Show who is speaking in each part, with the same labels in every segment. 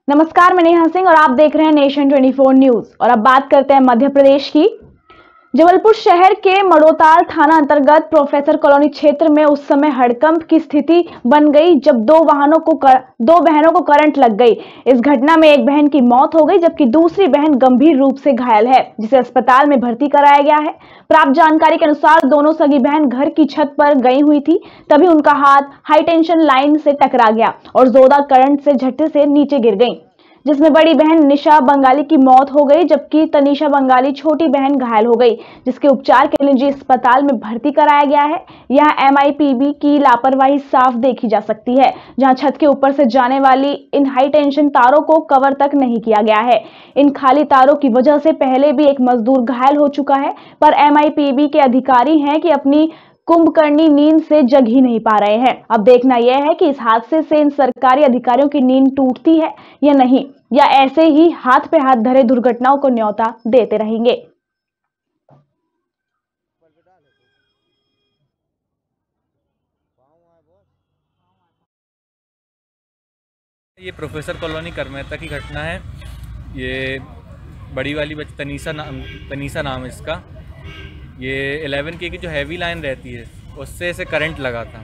Speaker 1: नमस्कार, मैं नेहा सिंह और आप देख रहे हैं नेशन 24 न्यूज। और अब बात करते हैं मध्य प्रदेश की। जबलपुर शहर के मड़ोताल थाना अंतर्गत प्रोफेसर कॉलोनी क्षेत्र में उस समय हड़कंप की स्थिति बन गई जब दो बहनों को करंट लग गई। इस घटना में एक बहन की मौत हो गई जबकि दूसरी बहन गंभीर रूप से घायल है, जिसे अस्पताल में भर्ती कराया गया है। प्राप्त जानकारी के अनुसार दोनों सगी बहन घर की छत पर गई हुई थी, तभी उनका हाथ हाई टेंशन लाइन से टकरा गया और जोरदार करंट से झटके से नीचे गिर गई, जिसमें बड़ी बहन निशा बंगाली की मौत हो गई जबकि तनीषा बंगाली छोटी बहन घायल हो गई, जिसके उपचार के लिए निजी अस्पताल में भर्ती कराया गया है। यहां एमआईपीबी की लापरवाही साफ देखी जा सकती है, जहां छत के ऊपर से जाने वाली इन हाई टेंशन तारों को कवर तक नहीं किया गया है। इन खाली तारों की वजह से पहले भी एक मजदूर घायल हो चुका है, पर एमआईपीबी के अधिकारी हैं कि अपनी कुंभकर्णी नींद से जग ही नहीं पा रहे हैं। अब देखना यह है कि इस हादसे से इन सरकारी अधिकारियों की नींद टूटती है या नहीं, या ऐसे ही हाथ पे हाथ धरे दुर्घटनाओं को न्योता देते रहेंगे।
Speaker 2: ये प्रोफेसर कॉलोनी करमेहता की घटना है। ये बड़ी वाली बच्ची तनीषा नाम है इसका। ये 11K की जो हैवी लाइन रहती है उससे इसे करंट लगा था,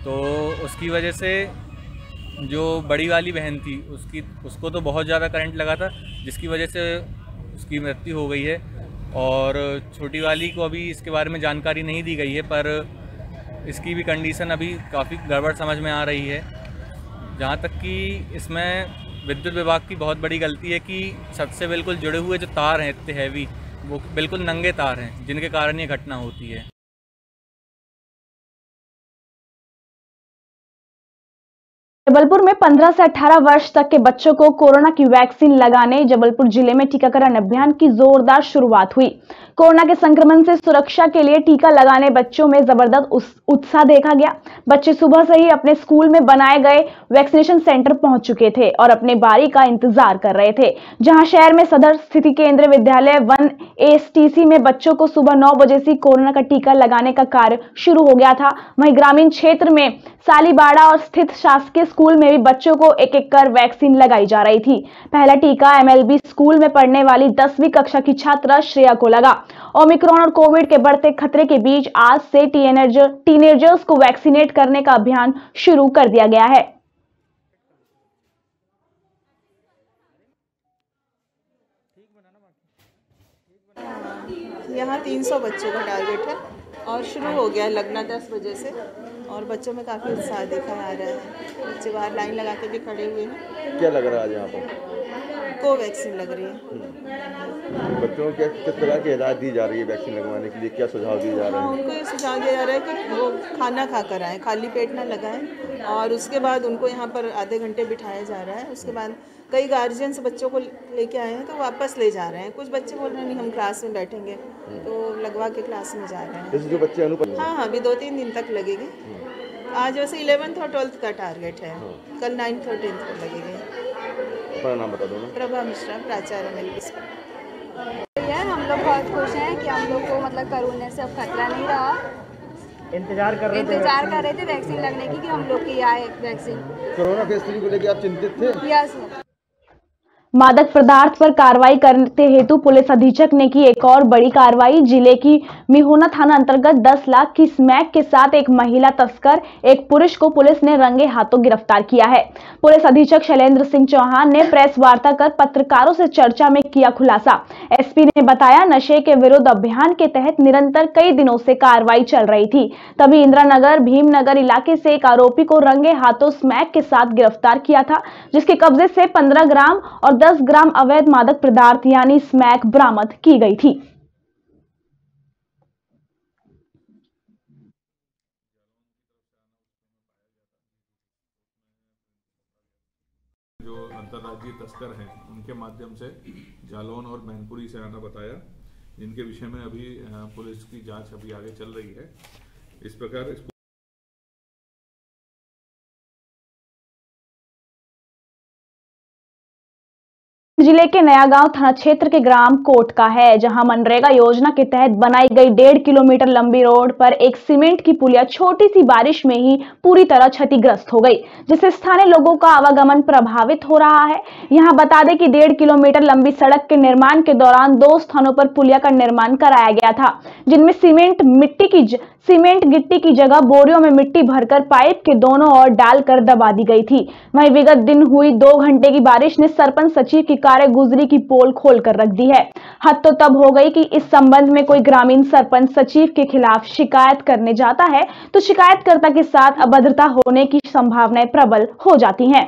Speaker 2: तो उसकी वजह से जो बड़ी वाली बहन थी उसको तो बहुत ज़्यादा करंट लगा था, जिसकी वजह से उसकी मृत्यु हो गई है। और छोटी वाली को अभी इसके बारे में जानकारी नहीं दी गई है, पर इसकी भी कंडीशन अभी काफ़ी गड़बड़ समझ में आ रही है। जहाँ तक कि इसमें विद्युत विभाग की बहुत बड़ी गलती है कि छत से बिल्कुल जुड़े हुए जो तार हैं इतने हैवी, वो बिल्कुल नंगे तार हैं, जिनके कारण ये घटना होती है।
Speaker 1: जबलपुर में 15 से 18 वर्ष तक के बच्चों को कोरोना की वैक्सीन लगाने जबलपुर जिले में टीकाकरण अभियान की जोरदार शुरुआत हुई। कोरोना के संक्रमण से सुरक्षा के लिए टीका लगाने बच्चों में जबरदस्त उत्साह देखा गया। बच्चे सुबह से ही अपने स्कूल में बनाए गए वैक्सीनेशन सेंटर पहुंच चुके थे और अपने बारी का इंतजार कर रहे थे, जहां शहर में सदर स्थिति केंद्रीय विद्यालय 1 एसटीसी में बच्चों को सुबह 9 बजे से कोरोना का टीका लगाने का कार्य शुरू हो गया था। वहीं ग्रामीण क्षेत्र में सालीबाड़ा और स्थित शासकीय स्कूल में भी बच्चों को एक एक कर वैक्सीन लगाई जा रही थी। पहला टीका एमएलबी स्कूल में पढ़ने वाली 10वीं कक्षा की छात्रा श्रेया को लगा। ओमिक्रॉन और कोविड के बढ़ते खतरे के बीच आज से टीनेजर्स को वैक्सीनेट करने का अभियान शुरू कर दिया गया है।
Speaker 3: यहाँ 300 बच्चों का टारगेट है और शुरू हो गया है लगना 10 बजे से, और बच्चों में काफ़ी उत्साह देखा जा रहा है। बच्चे बाहर लाइन लगा के भी खड़े हुए हैं।
Speaker 4: क्या लग रहा है आज यहाँ पर?
Speaker 3: कोवैक्सीन लग रही है।
Speaker 4: बच्चों को किस तरह की हिदायत दी जा रही है वैक्सीन लगवाने के लिए? क्या सुझाव दिए जा रहे हैं?
Speaker 3: उनको ये सुझाव दिया जा रहा है कि वो खाना खाकर आएँ, खाली पेट ना लगाएं, और उसके बाद उनको यहाँ पर आधे घंटे बिठाया जा रहा है। उसके बाद कई गार्जियंस बच्चों को लेके आए हैं तो वापस ले जा रहे हैं। कुछ बच्चे बोल रहे हैं नहीं हम क्लास में बैठेंगे, तो लगवा के क्लास में जा रहे हैं।
Speaker 4: जैसे जो बच्चे
Speaker 3: हाँ, अभी 2-3 दिन तक लगेगी। आज वैसे 11th और 12th का टारगेट है, कल 9th और 10th को लगेगी।
Speaker 4: अपना नाम बता दो ना।
Speaker 3: प्रभा मिश्रा, प्राचार्य एमएलबी।
Speaker 5: हम लोग बहुत खुश हैं कि हम लोग को मतलब कोरोना से अब खतरा नहीं रहा। इंतजार कर रहे थे वैक्सीन लगने की, कि हम लोग की आए वैक्सीन।
Speaker 4: कोरोना की स्थिति को लेकर आप चिंतित थे?
Speaker 5: यस।
Speaker 1: मादक पदार्थ पर कार्रवाई करते हेतु पुलिस अधीक्षक ने की एक और बड़ी कार्रवाई। जिले की मिहोना थाना अंतर्गत 10 लाख की स्मैक के साथ एक महिला तस्कर, एक पुरुष को पुलिस ने रंगे हाथों गिरफ्तार किया है। पुलिस अधीक्षक शैलेंद्र सिंह चौहान ने प्रेस वार्ता कर पत्रकारों से चर्चा में किया खुलासा। एसपी ने बताया, नशे के विरुद्ध अभियान के तहत निरंतर कई दिनों से कार्रवाई चल रही थी, तभी इंदिरानगर भीमनगर इलाके से एक आरोपी को रंगे हाथों स्मैक के साथ गिरफ्तार किया था, जिसके कब्जे से 15 ग्राम और 10 ग्राम अवैध मादक पदार्थ यानी स्मैक बरामद की गई थी।
Speaker 6: जो अंतर्राज्यीय तस्कर हैं उनके माध्यम से जालौन और मैनपुरी से आना बताया, जिनके विषय में अभी पुलिस की जांच अभी आगे चल रही है। इस प्रकार
Speaker 1: जिले के नयागांव थाना क्षेत्र के ग्राम कोट का है, जहां मनरेगा योजना के तहत बनाई गई 1.5 किलोमीटर लंबी रोड पर एक सीमेंट की पुलिया छोटी सी बारिश में ही पूरी तरह क्षतिग्रस्त हो गई, जिससे स्थानीय लोगों का आवागमन प्रभावित हो रहा है। यहां बता दें कि 1.5 किलोमीटर लंबी सड़क के निर्माण के दौरान 2 स्थानों पर पुलिया का निर्माण कराया गया था, जिनमें सीमेंट गिट्टी की जगह बोरियों में मिट्टी भरकर पाइप के दोनों ओर डालकर दबा दी गई थी। वहीं विगत दिन हुई 2 घंटे की बारिश ने सरपंच सचिव की गुजरी की पोल खोलकर रख दी है। हद तो तब हो गई कि इस संबंध में कोई ग्रामीण सरपंच सचिव के खिलाफ शिकायत करने जाता है तो शिकायतकर्ता के साथ अभद्रता होने की संभावनाएं प्रबल हो जाती हैं।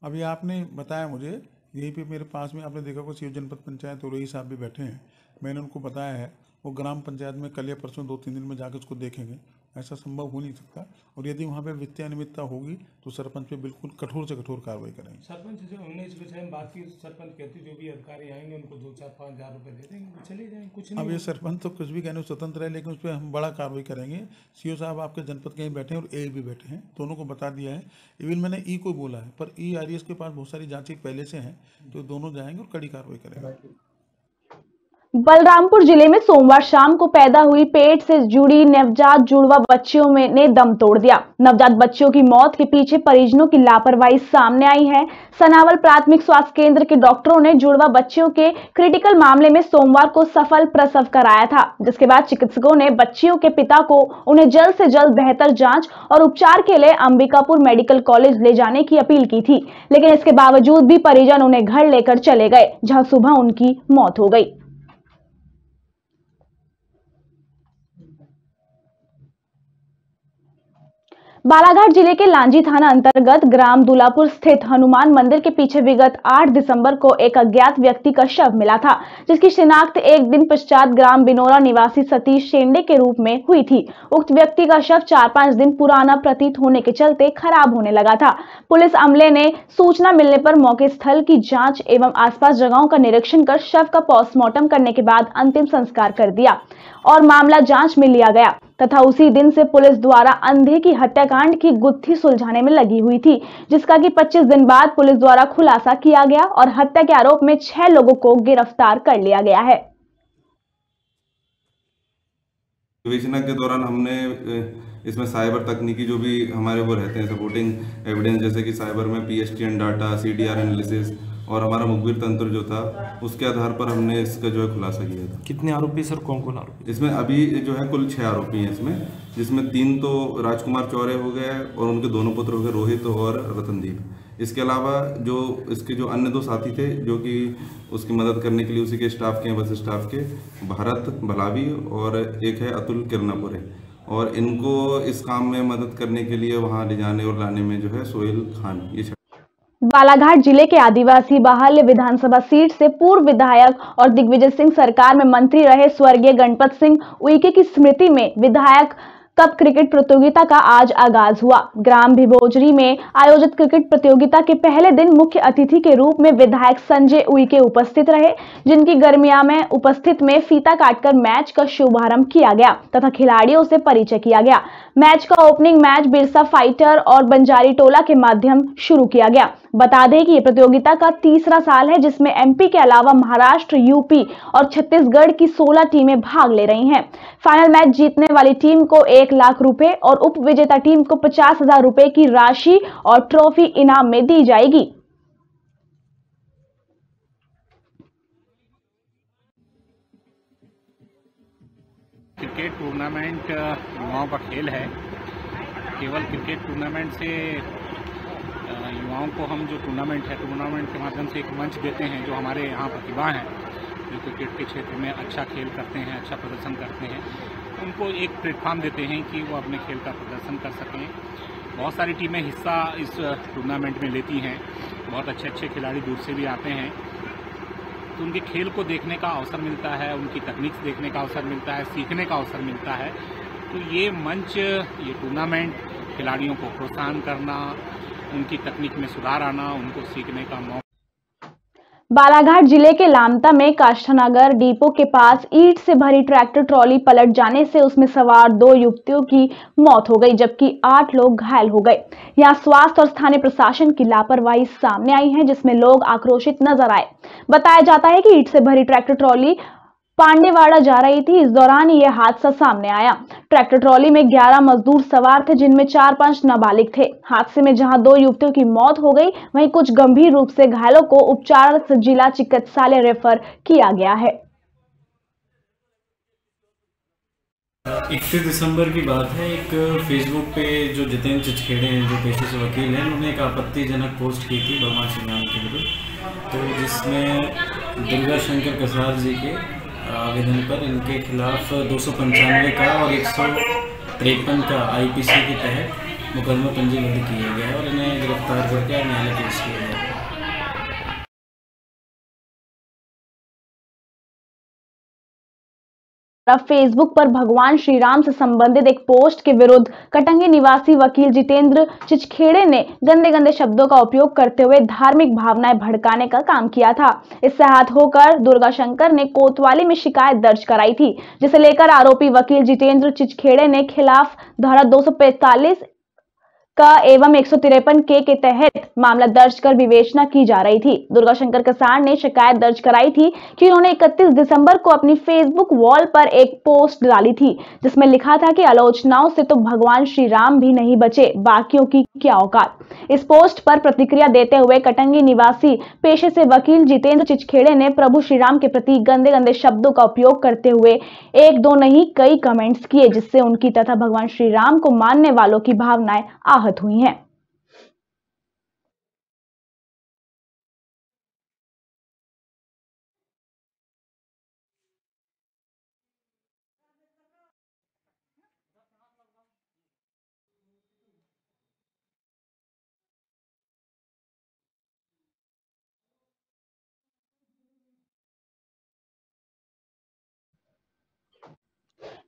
Speaker 7: अभी आपने बताया मुझे, यहीं पे मेरे पास में आपने देखा कोई जनपद पंचायत उरई साहब भी बैठे हैं। मैंने उनको बताया है वो ग्राम पंचायत में कल या परसों 2-3 दिन में जाकर उसको देखेंगे। ऐसा संभव हो नहीं सकता, और यदि वहाँ पे वित्तीय अनियमितता होगी तो सरपंच पे बिल्कुल कठोर से कठोर कार्रवाई करेंगे।
Speaker 8: सरपंच से हमने इस विषय में बात की, सरपंच कहते जो भी अधिकारी आएंगे उनको 2-4-5 हज़ार रुपये दे देंगे, वो चले जाएंगे, कुछ नहीं।
Speaker 7: अब ये सरपंच तो कुछ भी कहने स्वतंत्र है, लेकिन उस पर हम बड़ा कार्रवाई करेंगे। सीओ साहब आपके जनपद कहीं बैठे हैं और ए भी बैठे हैं, दोनों को बता दिया है। इवन मैंने ई को बोला है, पर ई आरएस के पास बहुत सारी जांचें पहले से हैं, तो दोनों जाएंगे और कड़ी कार्रवाई करेंगे।
Speaker 1: बलरामपुर जिले में सोमवार शाम को पैदा हुई पेट से जुड़ी नवजात जुड़वा बच्चियों ने दम तोड़ दिया। नवजात बच्चियों की मौत के पीछे परिजनों की लापरवाही सामने आई है। सनावल प्राथमिक स्वास्थ्य केंद्र के डॉक्टरों ने जुड़वा बच्चियों के क्रिटिकल मामले में सोमवार को सफल प्रसव कराया था, जिसके बाद चिकित्सकों ने बच्चियों के पिता को उन्हें जल्द से जल्द बेहतर जांच और उपचार के लिए अंबिकापुर मेडिकल कॉलेज ले जाने की अपील की थी, लेकिन इसके बावजूद भी परिजन उन्हें घर लेकर चले गए, जहां सुबह उनकी मौत हो गई। बालाघाट जिले के लांजी थाना अंतर्गत ग्राम दुलापुर स्थित हनुमान मंदिर के पीछे विगत 8 दिसंबर को एक अज्ञात व्यक्ति का शव मिला था, जिसकी शिनाख्त एक दिन पश्चात ग्राम बिनोरा निवासी सतीश शेंडे के रूप में हुई थी। उक्त व्यक्ति का शव 4-5 दिन पुराना प्रतीत होने के चलते खराब होने लगा था। पुलिस अमले ने सूचना मिलने पर मौके स्थल की जांच एवं आसपास जगहों का निरीक्षण कर शव का पोस्टमार्टम करने के बाद अंतिम संस्कार कर दिया और मामला जांच में लिया गया तथा उसी दिन से पुलिस द्वारा अंधे की हत्याकांड की गुत्थी सुलझाने में लगी हुई थी, जिसका कि 25 दिन बाद पुलिस द्वारा खुलासा किया गया और हत्या के आरोप में 6 लोगों को गिरफ्तार कर लिया गया है।
Speaker 9: विवेचना के दौरान हमने इसमें साइबर तकनीकी जो भी हमारे वो रहते हैं सपोर्टिंग एविडेंस, जैसे कि साइबर में PSTN डाटा, CDR एनालिसिस और हमारा मुखबिर तंत्र जो था, उसके आधार पर हमने इसका जो है खुलासा किया था।
Speaker 8: कितने आरोपी सर, कौन कौन आरोपी?
Speaker 9: इसमें अभी जो है कुल 6 आरोपी हैं इसमें, जिसमें 3 तो राजकुमार चौरे हो गए और उनके दोनों पुत्र हो गए, रोहित और रतनदीप। इसके अलावा जो इसके जो अन्य 2 साथी थे जो कि उसकी मदद करने के लिए उसी के स्टाफ के, बस स्टाफ के, भारत भलावी और एक है अतुल किरनापुरे, और इनको इस काम में मदद करने के लिए वहाँ ले जाने और लाने में जो है सोहेल खान। ये
Speaker 1: बालाघाट जिले के आदिवासी बाहुल्य विधानसभा सीट से पूर्व विधायक और दिग्विजय सिंह सरकार में मंत्री रहे स्वर्गीय गणपत सिंह उइके की स्मृति में विधायक कप क्रिकेट प्रतियोगिता का आज आगाज हुआ। ग्राम भिभोजरी में आयोजित क्रिकेट प्रतियोगिता के पहले दिन मुख्य अतिथि के रूप में विधायक संजय उइके उपस्थित रहे, जिनकी गर्मिया में उपस्थित में फीता काटकर मैच का शुभारंभ किया गया तथा खिलाड़ियों से परिचय किया गया। मैच का ओपनिंग मैच बिरसा फाइटर और बंजारी टोला के माध्यम शुरू किया गया। बता दें कि ये प्रतियोगिता का 3रा साल है, जिसमें MP के अलावा महाराष्ट्र, UP और छत्तीसगढ़ की 16 टीमें भाग ले रही हैं। फाइनल मैच जीतने वाली टीम को 1 लाख रुपए और उप विजेता टीम को 50,000 रुपए की राशि और ट्रॉफी इनाम में दी जाएगी।
Speaker 10: क्रिकेट टूर्नामेंट युवाओं का खेल है। केवल क्रिकेट टूर्नामेंट से युवाओं को हम जो टूर्नामेंट के माध्यम से एक मंच देते हैं, जो हमारे यहाँ प्रतिभा हैं, जो क्रिकेट के क्षेत्र में अच्छा खेल करते हैं, अच्छा प्रदर्शन करते हैं, उनको एक प्लेटफॉर्म देते हैं कि वो अपने खेल का प्रदर्शन कर सकें। बहुत सारी टीमें हिस्सा इस टूर्नामेंट में लेती हैं, बहुत अच्छे अच्छे खिलाड़ी दूर से भी आते हैं, तो उनके खेल को देखने का अवसर मिलता है, उनकी तकनीक देखने का अवसर मिलता है, सीखने का अवसर मिलता है। तो ये मंच, ये टूर्नामेंट खिलाड़ियों को प्रोत्साहन करना, उनकी तकनीक में सुधार आना, उनको सीखने का मौका।
Speaker 1: बालाघाट जिले के लामता में काष्ठानगर डिपो के पास ईंट से भरी ट्रैक्टर ट्रॉली पलट जाने से उसमें सवार 2 युवतियों की मौत हो गई, जबकि 8 लोग घायल हो गए। यहां स्वास्थ्य और स्थानीय प्रशासन की लापरवाही सामने आई है, जिसमें लोग आक्रोशित नजर आए। बताया जाता है कि ईंट से भरी ट्रैक्टर ट्रॉली पांडेवाड़ा जा रही थी, इस दौरान यह हादसा सामने आया। ट्रैक्टर ट्रॉली में 11 मजदूर सवार थे, जिनमें 4-5 नाबालिग थे। हादसे में जहां 2 युवतियों की मौत हो गई, वहीं कुछ गंभीर रूप से घायलों को उपचार जिला चिकित्सालय रेफर किया गया है।
Speaker 11: 31 दिसंबर की बात है, एक फेसबुक पे जो जितेंद्र चिचखेड़े हैं, जो पेशे से वकील हैं, उन्होंने एक आपत्तिजनक पोस्ट की थी भगवान श्री राम के विरुद्ध, तो जिसमें दुर्गा शंकर कसार जी के आवेदन पर इनके खिलाफ 295 का और 153 का IPC के तहत मुकदमा पंजीबद्ध किया गया है और इन्हें गिरफ्तार करके न्यायालय पेश किया गया है।
Speaker 1: फेसबुक पर भगवान श्री राम से संबंधित एक पोस्ट के विरुद्ध कटंगी निवासी वकील जितेंद्र चिचखेड़े ने गंदे गंदे शब्दों का उपयोग करते हुए धार्मिक भावनाएं भड़काने का काम किया था। इससे आहत होकर दुर्गा शंकर ने कोतवाली में शिकायत दर्ज कराई थी, जिसे लेकर आरोपी वकील जितेंद्र चिचखेड़े ने खिलाफ धारा 245 का एवं 153 के तहत मामला दर्ज कर विवेचना की जा रही थी। दुर्गा शंकर कसार ने शिकायत दर्ज कराई थी कि उन्होंने 31 दिसंबर को अपनी फेसबुक वॉल पर एक पोस्ट डाली थी, जिसमें लिखा था कि आलोचनाओं से तो भगवान श्री राम भी नहीं बचे, बाकियों की क्या औकात। इस पोस्ट पर प्रतिक्रिया देते हुए कटंगी निवासी पेशे से वकील जितेंद्र चिचखेड़े ने प्रभु श्री राम के प्रति गंदे गंदे शब्दों का उपयोग करते हुए 1-2 नहीं कई कमेंट्स किए, जिससे उनकी तथा भगवान श्री राम को मानने वालों की भावनाएं आहत हुई हैं।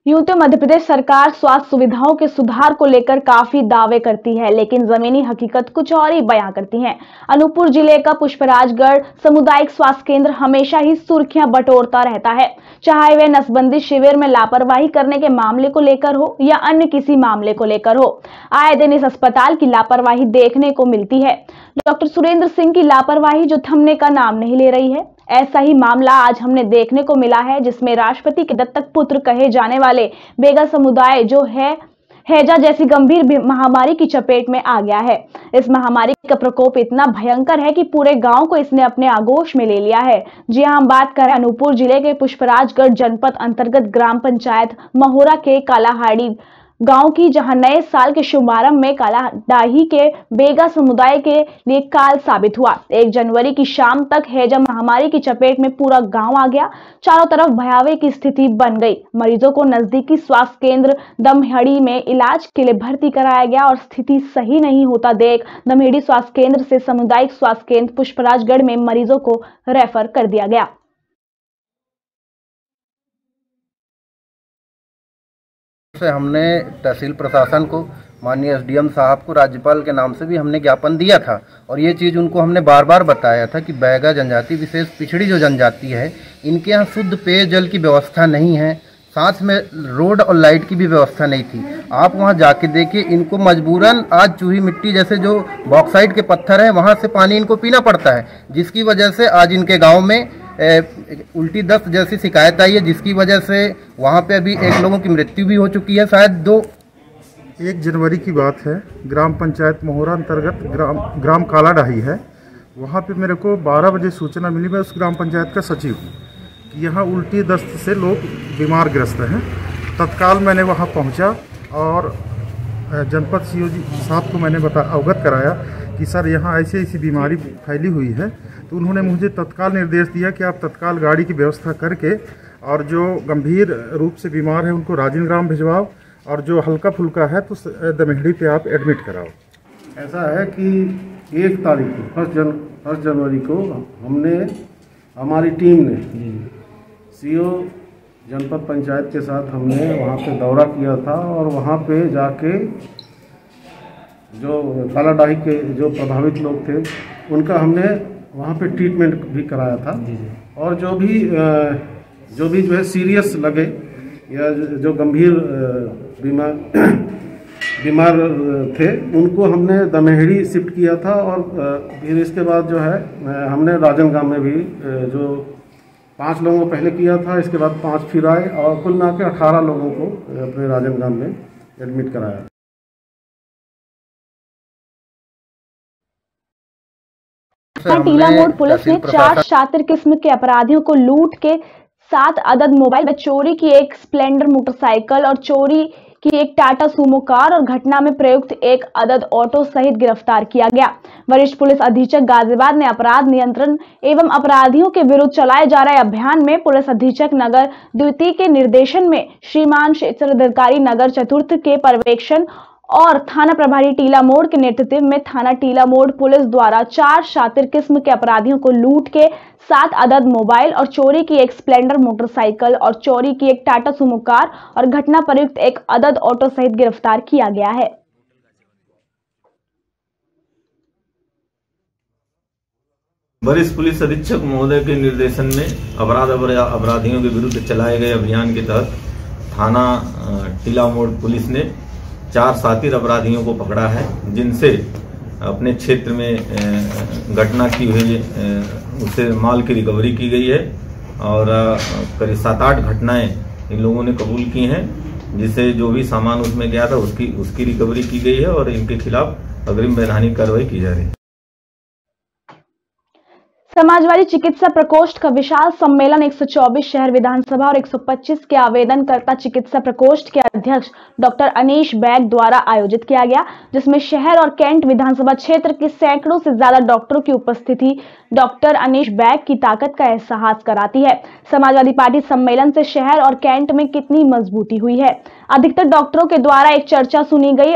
Speaker 1: यूं तो मध्य प्रदेश सरकार स्वास्थ्य सुविधाओं के सुधार को लेकर काफी दावे करती है, लेकिन जमीनी हकीकत कुछ और ही बयां करती है। अनूपपुर जिले का पुष्पराजगढ़ सामुदायिक स्वास्थ्य केंद्र हमेशा ही सुर्खियां बटोरता रहता है, चाहे वह नसबंदी शिविर में लापरवाही करने के मामले को लेकर हो या अन्य किसी मामले को लेकर हो। आए दिन इस अस्पताल की लापरवाही देखने को मिलती है। डॉक्टर सुरेंद्र सिंह की लापरवाही जो थमने का नाम नहीं ले रही है। ऐसा ही मामला आज हमने देखने को मिला है, जिसमें राष्ट्रपति के दत्तक पुत्र कहे जाने वाले बेगा समुदाय जो है हैजा जैसी गंभीर महामारी की चपेट में आ गया है। इस महामारी का प्रकोप इतना भयंकर है कि पूरे गांव को इसने अपने आगोश में ले लिया है। जी हां, हम बात कर रहे हैं अनूपपुर जिले के पुष्पराजगढ़ जनपद अंतर्गत ग्राम पंचायत महोरा के कालाहाड़ी गांव की, जहां नए साल के शुभारंभ में कालाडाही के बेगा समुदाय के लिए काल साबित हुआ। 1 जनवरी की शाम तक हैजा महामारी की चपेट में पूरा गांव आ गया। चारों तरफ भयावह की स्थिति बन गई। मरीजों को नजदीकी स्वास्थ्य केंद्र दमहेड़ी में इलाज के लिए भर्ती कराया गया और स्थिति सही नहीं होता देख दमहेड़ी स्वास्थ्य केंद्र से सामुदायिक स्वास्थ्य केंद्र पुष्पराजगढ़ में मरीजों को रेफर कर दिया गया।
Speaker 12: से हमने तहसील प्रशासन को, माननीय SDM साहब को, राज्यपाल के नाम से भी हमने ज्ञापन दिया था और ये चीज़ उनको हमने बार बार बताया था कि बैगा जनजाति, विशेष पिछड़ी जो जनजाति है, इनके यहाँ शुद्ध पेयजल की व्यवस्था नहीं है, साथ में रोड और लाइट की भी व्यवस्था नहीं थी। आप वहाँ जाके देखिए, इनको मजबूरन आज चूही मिट्टी जैसे जो बॉक्साइट के पत्थर हैं वहाँ से पानी इनको पीना पड़ता है, जिसकी वजह से आज इनके गाँव में उल्टी दस्त जैसी शिकायत आई है, जिसकी वजह से वहाँ पे अभी 1 लोगों की मृत्यु भी हो चुकी है। शायद
Speaker 13: 1 जनवरी की बात है, ग्राम पंचायत महोरा अंतर्गत ग्राम कालाडाही है, वहाँ पे मेरे को 12 बजे सूचना मिली। मैं उस ग्राम पंचायत का सचिव हूँ कि यहाँ उल्टी दस्त से लोग बीमार ग्रस्त हैं। तत्काल मैंने वहाँ पहुँचा और जनपद COG साहब को मैंने अवगत कराया कि सर यहाँ ऐसी बीमारी फैली हुई है। तो उन्होंने मुझे तत्काल निर्देश दिया कि आप तत्काल गाड़ी की व्यवस्था करके और जो गंभीर रूप से बीमार है उनको राजिन ग्राम भिजवाओ और जो हल्का फुल्का है तो दमेहड़ी पे आप एडमिट कराओ।
Speaker 14: ऐसा है कि 1 तारीख को 1 जनवरी को हमारी टीम ने सीओ जनपद पंचायत के साथ हमने वहाँ पे दौरा किया था और वहाँ पे जाके जो कालाडाही के जो प्रभावित लोग थे उनका हमने वहाँ पे ट्रीटमेंट भी कराया था। और जो भी जो है सीरियस लगे या जो गंभीर बीमार थे उनको हमने दमेहड़ी शिफ्ट किया था। और फिर इसके बाद जो है हमने राजनगांव में भी जो 5 लोगों को पहले किया था, इसके बाद 5 फिर आए और कुल मिला के 18 लोगों को अपने राजनगांव में एडमिट कराया।
Speaker 1: टीला मोड़ पुलिस ने 4 शातिर किस्म के अपराधियों को लूट के 7 अदद मोबाइल व चोरी की 1 स्प्लेंडर मोटरसाइकिल और चोरी की 1 टाटा सूमो कार और घटना में प्रयुक्त 1 अदद ऑटो सहित गिरफ्तार किया गया। वरिष्ठ पुलिस अधीक्षक गाजियाबाद ने अपराध नियंत्रण एवं अपराधियों के विरुद्ध चलाए जा रहे अभियान में पुलिस अधीक्षक नगर द्वितीय के निर्देशन में श्रीमान क्षेत्राधिकारी नगर चतुर्थ के पर्यवेक्षण और थाना प्रभारी टीला मोड़ के नेतृत्व में थाना टीला मोड़ पुलिस द्वारा 4 शातिर किस्म के अपराधियों को लूट के 7 अदद मोबाइल और चोरी की 1 स्प्लेंडर मोटरसाइकिल और चोरी की 1 टाटा सूमो कार और घटना प्रयुक्त 1 अदद ऑटो सहित गिरफ्तार किया गया है।
Speaker 15: वरिष्ठ पुलिस अधीक्षक महोदय के निर्देशन में अपराधियों के विरुद्ध चलाए गए अभियान के तहत थाना टीला मोड़ पुलिस ने 4 शातिर अपराधियों को पकड़ा है, जिनसे अपने क्षेत्र में घटना की हुई उससे माल की रिकवरी की गई है और करीब 7-8 घटनाएं इन लोगों ने कबूल की हैं, जिससे जो भी सामान उसमें गया था उसकी रिकवरी की गई है और इनके खिलाफ अग्रिम वैधानिक कार्रवाई की जा रही है।
Speaker 1: समाजवादी चिकित्सा प्रकोष्ठ का विशाल सम्मेलन 124 शहर विधानसभा और 125 के आवेदनकर्ता चिकित्सा प्रकोष्ठ के अध्यक्ष डॉक्टर अनीश बैग द्वारा आयोजित किया गया, जिसमें शहर और कैंट विधानसभा क्षेत्र के सैकड़ों से ज्यादा डॉक्टरों की उपस्थिति डॉक्टर अनीश बैग की ताकत का एहसास कराती है। समाजवादी पार्टी सम्मेलन से शहर और कैंट में कितनी मजबूती हुई है। अधिकतर डॉक्टरों के द्वारा एक चर्चा सुनी गई,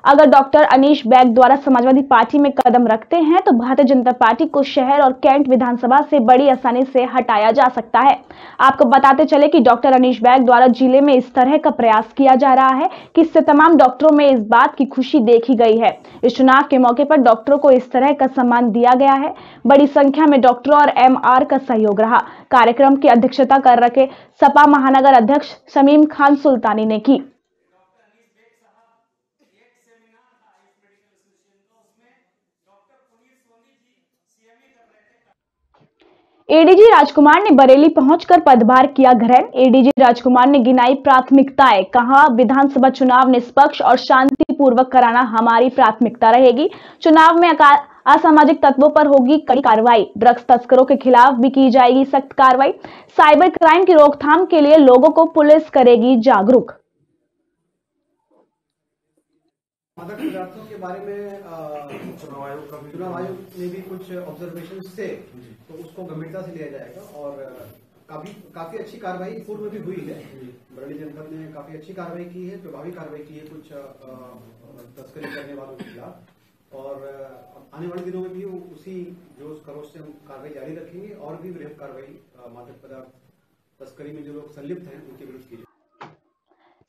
Speaker 1: अगर डॉक्टर अनीश बैग द्वारा समाजवादी पार्टी में कदम रखते हैं तो भारतीय जनता पार्टी को शहर और कैंट विधानसभा से बड़ी आसानी से हटाया जा सकता है। आपको बताते चले कि डॉक्टर अनीश बैग द्वारा जिले में इस तरह का प्रयास किया जा रहा है कि इससे तमाम डॉक्टरों में इस बात की खुशी देखी गई है। इस चुनाव के मौके पर डॉक्टरों को इस तरह का सम्मान दिया गया है। बड़ी संख्या में डॉक्टरों और MR का सहयोग रहा। कार्यक्रम की अध्यक्षता कर रखे सपा महानगर अध्यक्ष शमीम खान सुल्तानी ने की। एडीजी राजकुमार ने बरेली पहुंचकर पदभार किया ग्रहण। एडीजी राजकुमार ने गिनाई प्राथमिकताएं, कहा विधानसभा चुनाव निष्पक्ष और शांतिपूर्वक कराना हमारी प्राथमिकता रहेगी। चुनाव में असामाजिक तत्वों पर होगी कड़ी कार्रवाई। ड्रग्स तस्करों के खिलाफ भी की जाएगी सख्त कार्रवाई। साइबर क्राइम की रोकथाम के लिए लोगों को पुलिस करेगी जागरूक।
Speaker 16: मादक पदार्थों के बारे में चुनाव आयोग ने भी कुछ ऑब्जर्वेशन थे, तो उसको गंभीरता से लिया जाएगा और काफी अच्छी कार्रवाई पूर्व में भी हुई है। बरेली जनपद ने काफी अच्छी कार्रवाई की है, प्रभावी कार्रवाई की है कुछ तस्करी करने वालों के खिलाफ और आने वाले दिनों में भी उसी जोश खरोश से हम कार्रवाई जारी रखेंगे और भी वृहद कार्रवाई मादक पदार्थ तस्करी में जो लोग संलिप्त हैं उनके विरुद्ध की जाए।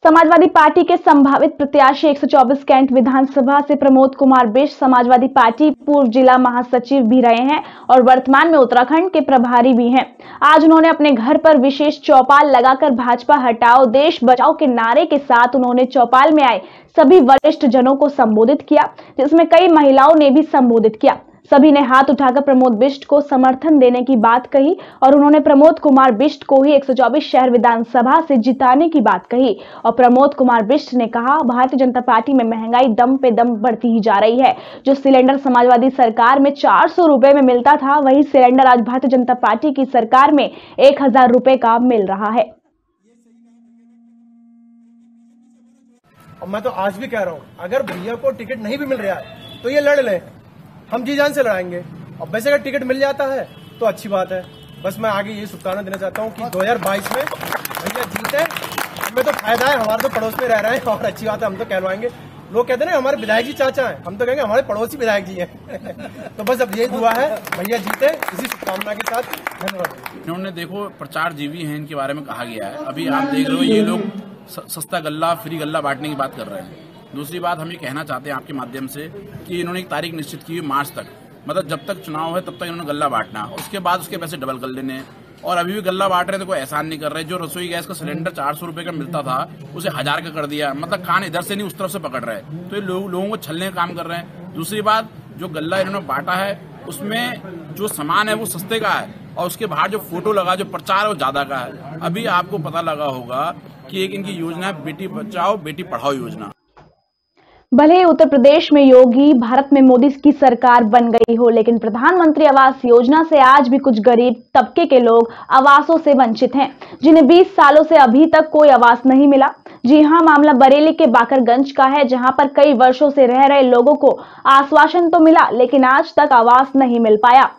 Speaker 1: समाजवादी पार्टी के संभावित प्रत्याशी 124 कैंट विधानसभा से प्रमोद कुमार बिष्ट समाजवादी पार्टी पूर्व जिला महासचिव भी रहे हैं और वर्तमान में उत्तराखंड के प्रभारी भी हैं। आज उन्होंने अपने घर पर विशेष चौपाल लगाकर भाजपा हटाओ देश बचाओ के नारे के साथ उन्होंने चौपाल में आए सभी वरिष्ठ जनों को संबोधित किया, जिसमें कई महिलाओं ने भी संबोधित किया। सभी ने हाथ उठाकर प्रमोद बिष्ट को समर्थन देने की बात कही और उन्होंने प्रमोद कुमार बिष्ट को ही 124 शहर विधानसभा से जिताने की बात कही। और प्रमोद कुमार बिष्ट ने कहा, भारतीय जनता पार्टी में महंगाई दम पे दम बढ़ती ही जा रही है। जो सिलेंडर समाजवादी सरकार में 400 रुपए में मिलता था, वही सिलेंडर आज भारतीय जनता पार्टी की सरकार में 1000 रुपए का मिल रहा है।
Speaker 16: और मैं तो आज भी कह रहा हूँ, अगर भैया को टिकट नहीं भी मिल रहा है तो ये लड़ ले, हम जी जान से लड़ाएंगे। और वैसे अगर टिकट मिल जाता है तो अच्छी बात है, बस मैं आगे यही शुभकामना देना चाहता हूँ कि 2022 में भैया जीते। हमें तो फायदा है, हमारे तो पड़ोस में रह रहे हैं और अच्छी बात है, हम तो कहलवाएंगे। लोग कहते हैं ना हमारे विधायक जी चाचा हैं, हम तो कहेंगे हमारे पड़ोसी विधायक जी हैं। तो बस अब यही दुआ है, भैया जीते, इसी शुभकामना के साथ धन्यवाद।
Speaker 17: इन्होंने देखो प्रचार जीवी हैं, इनके बारे में कहा गया है। अभी आप देख रहे हो ये लोग सस्ता गल्ला, फ्री गल्ला बांटने की बात कर रहे हैं। दूसरी बात हम ये कहना चाहते हैं आपके माध्यम से कि इन्होंने एक तारीख निश्चित की है मार्च तक, मतलब जब तक चुनाव है तब तक इन्होंने गल्ला बांटना, उसके बाद उसके पैसे डबल कर लेने। और अभी भी गल्ला बांट रहे हैं तो कोई एहसान नहीं कर रहे। जो रसोई गैस का सिलेंडर 400 रुपए का मिलता था उसे 1000 का कर दिया, मतलब कान इधर से नहीं उस तरफ से पकड़ रहे हैं। तो ये लोगों को छलने का काम कर रहे हैं। दूसरी बात, जो गल्ला इन्होंने बांटा है उसमें जो सामान है वो सस्ते का है और उसके बाहर जो फोटो लगा, जो प्रचार है वो ज्यादा का है। अभी आपको पता लगा होगा कि एक इनकी योजना है बेटी बचाओ बेटी पढ़ाओ योजना।
Speaker 1: भले ही उत्तर प्रदेश में योगी, भारत में मोदी की सरकार बन गई हो, लेकिन प्रधानमंत्री आवास योजना से आज भी कुछ गरीब तबके के लोग आवासों से वंचित हैं, जिन्हें 20 सालों से अभी तक कोई आवास नहीं मिला। जी हां, मामला बरेली के बाकरगंज का है, जहां पर कई वर्षों से रह रहे लोगों को आश्वासन तो मिला, लेकिन आज तक आवास नहीं मिल पाया।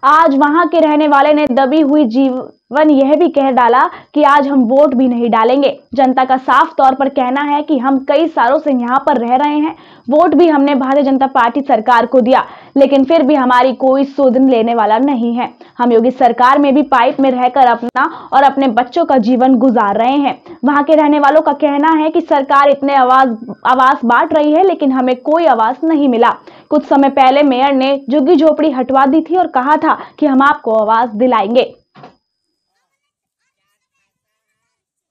Speaker 1: आज वहां के रहने वाले ने दबी हुई जीवन यह भी कह डाला कि आज हम वोट भी नहीं डालेंगे। जनता का साफ तौर पर कहना है कि हम कई सालों से यहां पर रह रहे हैं, वोट भी हमने भारतीय जनता पार्टी सरकार को दिया, लेकिन फिर भी हमारी कोई सुध लेने वाला नहीं है। हम योगी सरकार में भी पाइप में रहकर अपना और अपने बच्चों का जीवन गुजार रहे हैं। वहां के रहने वालों का कहना है कि सरकार इतने आवास बांट रही है, लेकिन हमें कोई आवास नहीं मिला। कुछ समय पहले मेयर ने झुग्गी झोपड़ी हटवा दी थी और कहा था कि हम आपको आवास दिलाएंगे।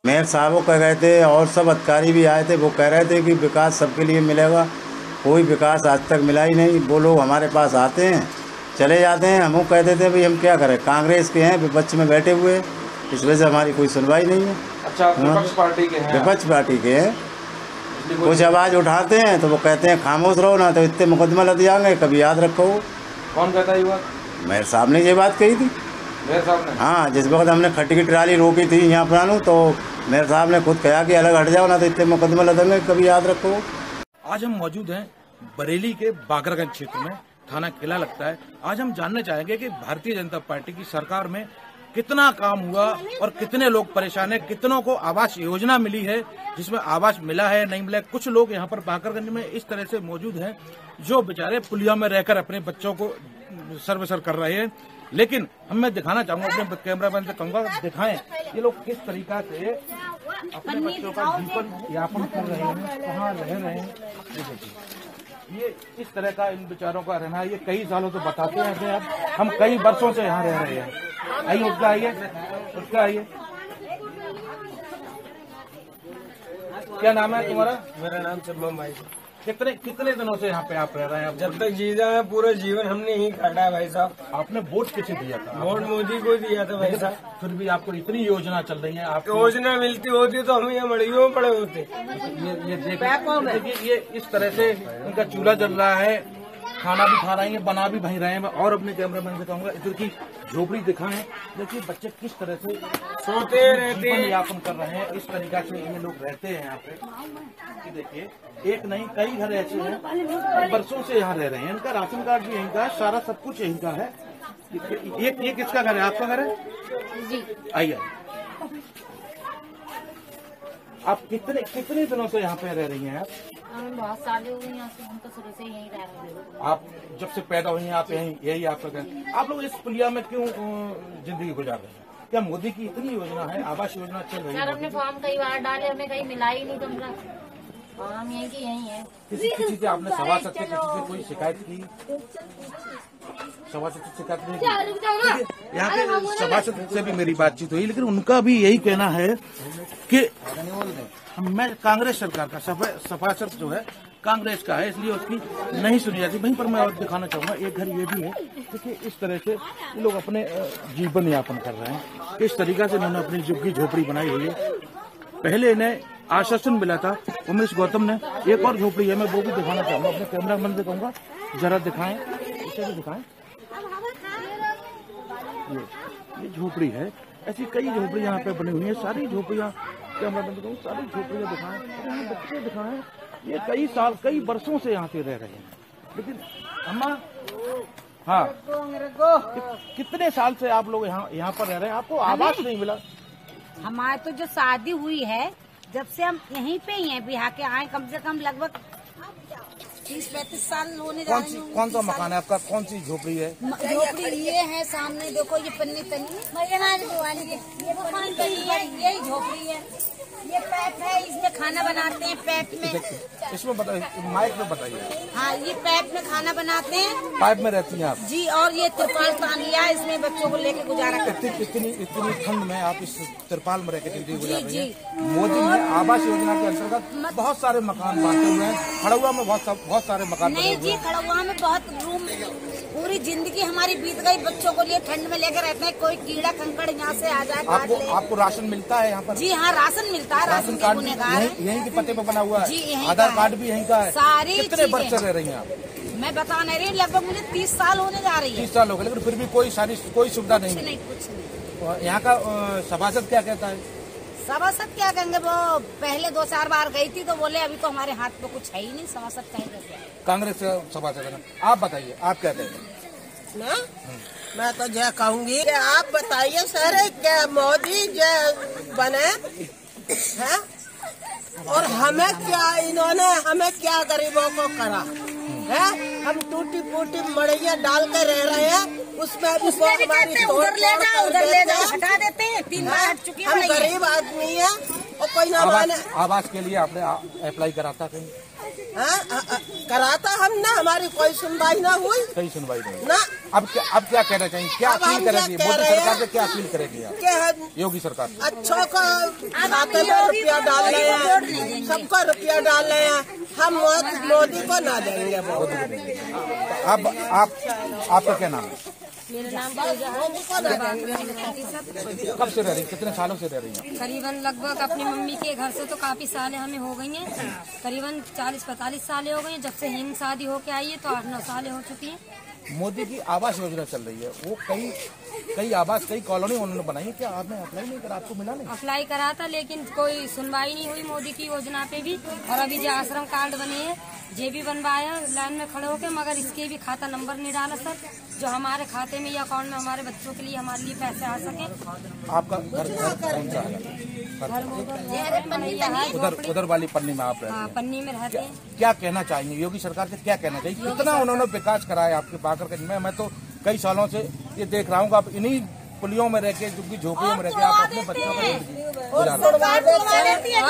Speaker 18: मेयर साहब वो कह रहे थे और सब अधिकारी भी आए थे, वो कह रहे थे कि विकास सबके लिए मिलेगा। कोई विकास आज तक मिला ही नहीं। वो लोग हमारे पास आते हैं चले जाते हैं। हम कहते थे भाई हम क्या करें, कांग्रेस के हैं, विपक्ष में बैठे हुए, इस वजह से हमारी कोई सुनवाई नहीं है।
Speaker 19: अच्छा, विपक्ष पार्टी के हैं?
Speaker 18: विपक्ष पार्टी के हैं। कुछ आवाज़ उठाते हैं तो वो कहते हैं खामोश रहो ना तो इतने मुकदमा लग जाएंगे, कभी याद रखो।
Speaker 19: कौन कहता है ये बात?
Speaker 18: मेयर साहब ने ये बात कही थी।
Speaker 19: मेयर साहब ने?
Speaker 18: हाँ, जिस वक्त हमने खट्टी की ट्राली रोकी थी यहाँ पुरानू, तो मेयर साहब ने खुद कहा कि अलग हट जाओ ना तो इतने मुकदमा लगेंगे, कभी याद रखो।
Speaker 20: आज हम मौजूद हैं बरेली के बाकरगंज क्षेत्र में, थाना किला लगता है। आज हम जानना चाहेंगे कि भारतीय जनता पार्टी की सरकार में कितना काम हुआ और कितने लोग परेशान हैं, कितनों को आवास योजना मिली है, जिसमें आवास मिला है नहीं मिला है। कुछ लोग यहाँ पर बाकरगंज में इस तरह से मौजूद हैं जो बेचारे पुलिया में रहकर अपने बच्चों को सर्वसर कर रहे हैं। लेकिन मैं दिखाना चाहूंगा, अपने कैमरामैन से कहूंगा दिखाएं ये लोग किस तरीका से अपने बच्चों का जीवन यापन कर रहे हैं, कहाँ रह रहे हैं। ये इस तरह का इन बेचारों का रहना, ये कई सालों से बताते हैं। हम कई वर्षों से यहाँ रह रहे हैं। आइए, उसका आइए। क्या नाम है तुम्हारा?
Speaker 21: मेरा नाम शबनम भाई।
Speaker 20: कितने दिनों से यहाँ पे आप रह रहे हैं?
Speaker 21: जब तक जीता है पूरा जीवन हमने यहीं काटा है भाई साहब।
Speaker 20: आपने वोट किसे दिया था?
Speaker 21: वोट मोदी को दिया था भाई साहब।
Speaker 20: फिर भी आपको इतनी योजना चल रही है, आप
Speaker 21: योजना मिलती होती तो हम यहाँ मड़ियों में पड़े होते।
Speaker 20: ये देखिए, ये इस तरह से उनका चूल्हा जल रहा है, खाना भी खा रहे हैं, बना भी भई रहे हैं। और अपने कैमरामैन से कहूंगा इधर की झोपड़ी दिखाएं। देखिए बच्चे किस तरह से
Speaker 21: सोते रहते हैं,
Speaker 20: यापन कर रहे हैं। इस तरीका से ये लोग रहते हैं यहाँ पे। देखिए, एक नहीं कई घर ऐसे हैं वर्षों से यहाँ रह रहे हैं। इनका राशन कार्ड भी यहीं का है, सारा सब कुछ यहीं का है। ये किसका घर है? आपका घर है जी? आइए, आप कितने दिनों से यहाँ पे रह रही हैं?
Speaker 22: हमें बहुत साल हो गए यहाँ से, हम तो शुरू से यहीं रह रहे हैं।
Speaker 20: आप जब से पैदा हुई हैं आप यही आपका घर। आप लोग इस पुलिया में क्यों जिंदगी गुजार रहे हैं? क्या मोदी की इतनी योजना है, आवास योजना चल रही है?
Speaker 22: सर, हमने फॉर्म कई बार डाले, हमें कहीं मिला ही नहीं कमरा, और हम यहीं की यहीं है।
Speaker 20: किसी से आपने सभासद से किसी से कोई शिकायत की? सभासद से शिकायत नहीं की। यहाँ के सभासद से भी मेरी बातचीत हुई, लेकिन उनका भी यही कहना है कि मैं कांग्रेस सरकार का सभासद जो है कांग्रेस का है, इसलिए उसकी नहीं सुनी जाती। वहीं पर मैं और दिखाना चाहूंगा, एक घर ये भी है। देखिए इस तरह से ये लोग अपने जीवन यापन कर रहे हैं। किस तरीका से इन्होंने अपनी झुग्गी झोपड़ी बनाई हुई है। पहले इन्हें आश्वासन मिला था उमेश गौतम ने। एक और झोपड़ी है, मैं वो भी दिखाना चाहूंगा। अपने कैमरामैन से कहूंगा जरा दिखाएं, इसे भी दिखाएं। ये झोपड़ी है, ऐसी कई झोपड़ी यहाँ पे बनी हुई है। सारी झोपड़ियाँ कैमरामैन से कहूँ, सारी झोपड़ियाँ दिखाएं, यहाँ बच्चे दिखाएं। ये कई साल कई वर्षों से यहाँ पे रह रहे हैं। लेकिन अम्मा हाँ, कितने साल से आप लोग यहाँ पर रह रहे हैं, आपको आवास नहीं मिला?
Speaker 22: हमारे तो जो शादी हुई है जब से हम यहीं पे ही हैं, बिहार के आए कम से कम लगभग 30-35 साल होने जा रहे हैं।
Speaker 20: कौन सा मकान है आपका, कौन सी झोपड़ी है?
Speaker 22: झोपड़ी ये है सामने, देखो ये पन्नी तन्नी, ये झोपड़ी है, ये पैप है, इसमें खाना बनाते हैं पैप में।
Speaker 20: इसमें बताइए, माइक में बताइए।
Speaker 22: हाँ, ये पैप में खाना बनाते हैं।
Speaker 20: पाइप में रहती हैं आप?
Speaker 22: जी, और ये तिरपाल तान लिया, इसमें बच्चों को लेके गुजारा करते हैं।
Speaker 20: इतनी ठंड में आप इस तिरपाल में रहकर जिंदगी गुजार रही हैं। मोदी ने आवास योजना के अंतर्गत बहुत सारे मकान बांटे हुए हैं। खड़ुआ में बहुत सारे मकान
Speaker 22: नहीं जी, खड़ुआ में बहुत रूम, पूरी जिंदगी हमारी बीत गई बच्चों को लिए ठंड में लेकर रहते हैं। कोई कीड़ा कंकड़ यहाँ से आ जाए
Speaker 20: आपको राशन मिलता है यहाँ पर?
Speaker 22: जी हाँ, राशन मिलता है।
Speaker 20: राशन कार्ड यहीं के पते पर बना हुआ है, आधार कार्ड भी यहीं का है।
Speaker 22: सारी
Speaker 20: कितने वर्ष से रह रही हैं आप?
Speaker 22: मैं बता नहीं रही, लगभग मुझे 30 साल होने जा रही है।
Speaker 20: 30 साल हो गए, लेकिन फिर भी कोई सुविधा नहीं?
Speaker 22: कुछ नहीं।
Speaker 20: यहाँ का सभासद क्या कहता है?
Speaker 22: सभासद क्या कहेंगे, वो पहले 2-4 बार गई थी तो बोले अभी तो हमारे हाथ में कुछ है ही नहीं, सभासद कहेंगे।
Speaker 20: कांग्रेस सभासद है। आप बताइए, आप क्या कहेंगे?
Speaker 2: ना मैं तो जय कहूँगी, आप बताइए सर, क्या मोदी जय बने है और इन्होंने हमें क्या गरीबों को करा है? हम टूटी फूटी मड़ैया डाल के रह रहे हैं, उसमें भी हमारी
Speaker 22: उधर ले जाओ, हटा देते हैं। 3 बार हट चुकी है।
Speaker 2: हम गरीब आदमी है और कोई ना माने।
Speaker 20: आवास के लिए आपने अप्लाई कराता कहीं?
Speaker 2: कराता हम ना, हमारी कोई सुनवाई ना हुई।
Speaker 20: कहीं सुनवाई नहीं
Speaker 2: ना।
Speaker 20: अब क्या कहना चाहिए, क्या अपील करेगी मोदी सरकार से, क्या अपील करेगी आप योगी सरकार से?
Speaker 2: अच्छों को खाते में रुपया डाल रहे हैं, सबको रुपया डाल रहे हैं, हम मोदी को ना देंगे।
Speaker 20: अब आपका क्या नाम है?
Speaker 22: मेरा नाम
Speaker 20: कब से रह रही, कितने सालों से रह रही हैं?
Speaker 22: करीबन लगभग अपनी मम्मी के घर से तो काफी सालें हमें हो गई हैं, करीबन 40-45 सालें हो गई हैं। जब से हिंद शादी होके आई है तो 8-9 सालें हो चुकी हैं।
Speaker 20: मोदी की आवास योजना चल रही है, वो कई आवास, कई कॉलोनी उन्होंने बनाई है, क्या आपने अप्लाई नहीं करा? आपको मिला नहीं?
Speaker 22: अप्लाई करा था, लेकिन कोई सुनवाई नहीं हुई मोदी की योजना पे भी। और अभी जो आश्रम कार्ड बने हैं ये भी बनवाया लाइन में खड़े होके, मगर इसके भी खाता नंबर नहीं डाला सर, जो हमारे खाते में या अकाउंट में हमारे बच्चों के लिए, हमारे लिए पैसे आ सके।
Speaker 20: आपका घर कौन सा है? उधर वाली पन्नी में आप रहते हैं?
Speaker 22: पन्नी में रहते हैं।
Speaker 20: क्या कहना चाहेंगे योगी सरकार से, क्या कहना चाहिए? कितना उन्होंने विकास कराया आपके बागरगंज में? मैं तो कई सालों से ये देख रहा हूँ, आप इन्हीं पुलियों में रह के, झोपड़ियों में रह के आप अपने बच्चों का